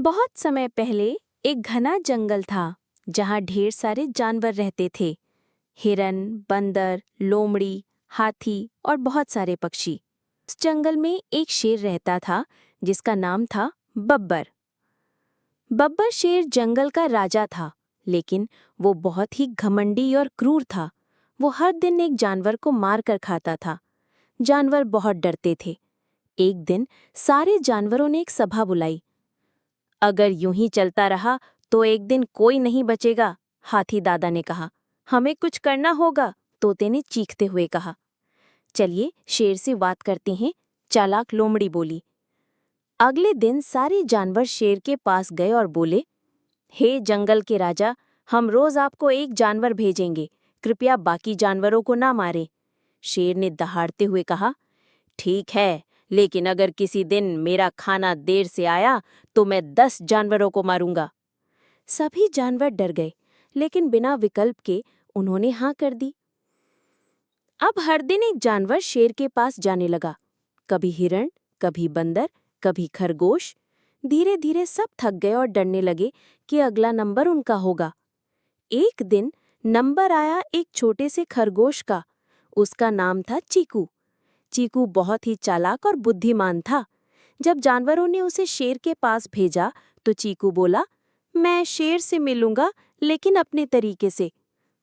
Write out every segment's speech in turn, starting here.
बहुत समय पहले एक घना जंगल था जहाँ ढेर सारे जानवर रहते थे। हिरन, बंदर, लोमड़ी, हाथी और बहुत सारे पक्षी। उस जंगल में एक शेर रहता था जिसका नाम था बब्बर। बब्बर शेर जंगल का राजा था, लेकिन वो बहुत ही घमंडी और क्रूर था। वो हर दिन एक जानवर को मार कर खाता था। जानवर बहुत डरते थे। एक दिन सारे जानवरों ने एक सभा बुलाई। अगर यूं ही चलता रहा तो एक दिन कोई नहीं बचेगा, हाथी दादा ने कहा। हमें कुछ करना होगा, तोते ने चीखते हुए कहा। चलिए शेर से बात करते हैं, चालाक लोमड़ी बोली। अगले दिन सारे जानवर शेर के पास गए और बोले, हे जंगल के राजा, हम रोज आपको एक जानवर भेजेंगे, कृपया बाकी जानवरों को ना मारें। शेर ने दहाड़ते हुए कहा, ठीक है, लेकिन अगर किसी दिन मेरा खाना देर से आया तो मैं 10 जानवरों को मारूंगा। सभी जानवर डर गए, लेकिन बिना विकल्प के उन्होंने हाँ कर दी। अब हर दिन एक जानवर शेर के पास जाने लगा। कभी हिरण, कभी बंदर, कभी खरगोश। धीरे धीरे सब थक गए और डरने लगे कि अगला नंबर उनका होगा। एक दिन नंबर आया एक छोटे से खरगोश का। उसका नाम था चीकू। चीकू बहुत ही चालाक और बुद्धिमान था। जब जानवरों ने उसे शेर के पास भेजा तो चीकू बोला, मैं शेर से मिलूंगा, लेकिन अपने तरीके से।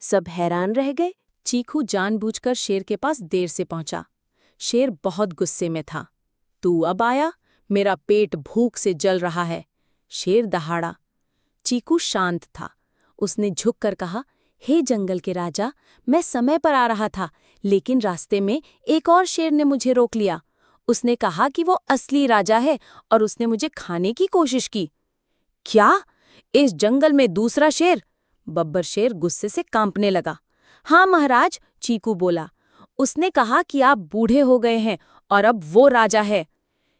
सब हैरान रह गए। चीकू जानबूझकर शेर के पास देर से पहुंचा। शेर बहुत गुस्से में था। तू अब आया? मेरा पेट भूख से जल रहा है। शेर दहाड़ा। चीकू शांत था। उसने झुककर कहा, हे जंगल के राजा, मैं समय पर आ रहा था, लेकिन रास्ते में एक और शेर ने मुझे रोक लिया। उसने कहा कि वो असली राजा है और उसने मुझे खाने की कोशिश की। क्या? इस जंगल में दूसरा शेर? बब्बर शेर गुस्से से कांपने लगा। हाँ महाराज, चीकू बोला। उसने कहा कि आप बूढ़े हो गए हैं और अब वो राजा है।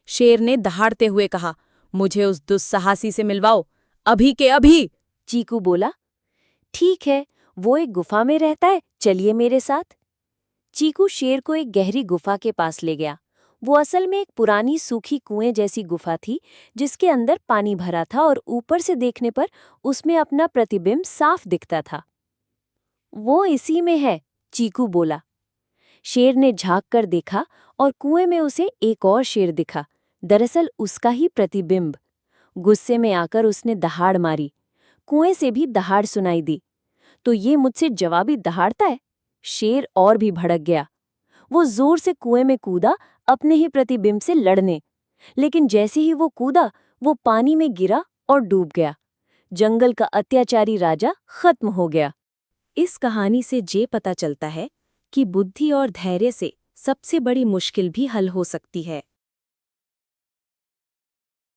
शेर ने दहाड़ते हुए कहा, मुझे उस दुस्साहसी से मिलवाओ, अभी के अभी। चीकू बोला, ठीक है, वो एक गुफा में रहता है, चलिए मेरे साथ। चीकू शेर को एक गहरी गुफा के पास ले गया। वो असल में एक पुरानी सूखी कुएं जैसी गुफा थी, जिसके अंदर पानी भरा था और ऊपर से देखने पर उसमें अपना प्रतिबिंब साफ दिखता था। वो इसी में है, चीकू बोला। शेर ने झांक कर देखा और कुएं में उसे एक और शेर दिखा, दरअसल उसका ही प्रतिबिंब। गुस्से में आकर उसने दहाड़ मारी। कुएं से भी दहाड़ सुनाई दी। तो ये मुझसे जवाबी दहाड़ता है? शेर और भी भड़क गया। वो जोर से कुएं में कूदा, अपने ही प्रतिबिंब से लड़ने। लेकिन जैसे ही वो कूदा, वो पानी में गिरा और डूब गया। जंगल का अत्याचारी राजा खत्म हो गया। इस कहानी से ये पता चलता है कि बुद्धि और धैर्य से सबसे बड़ी मुश्किल भी हल हो सकती है।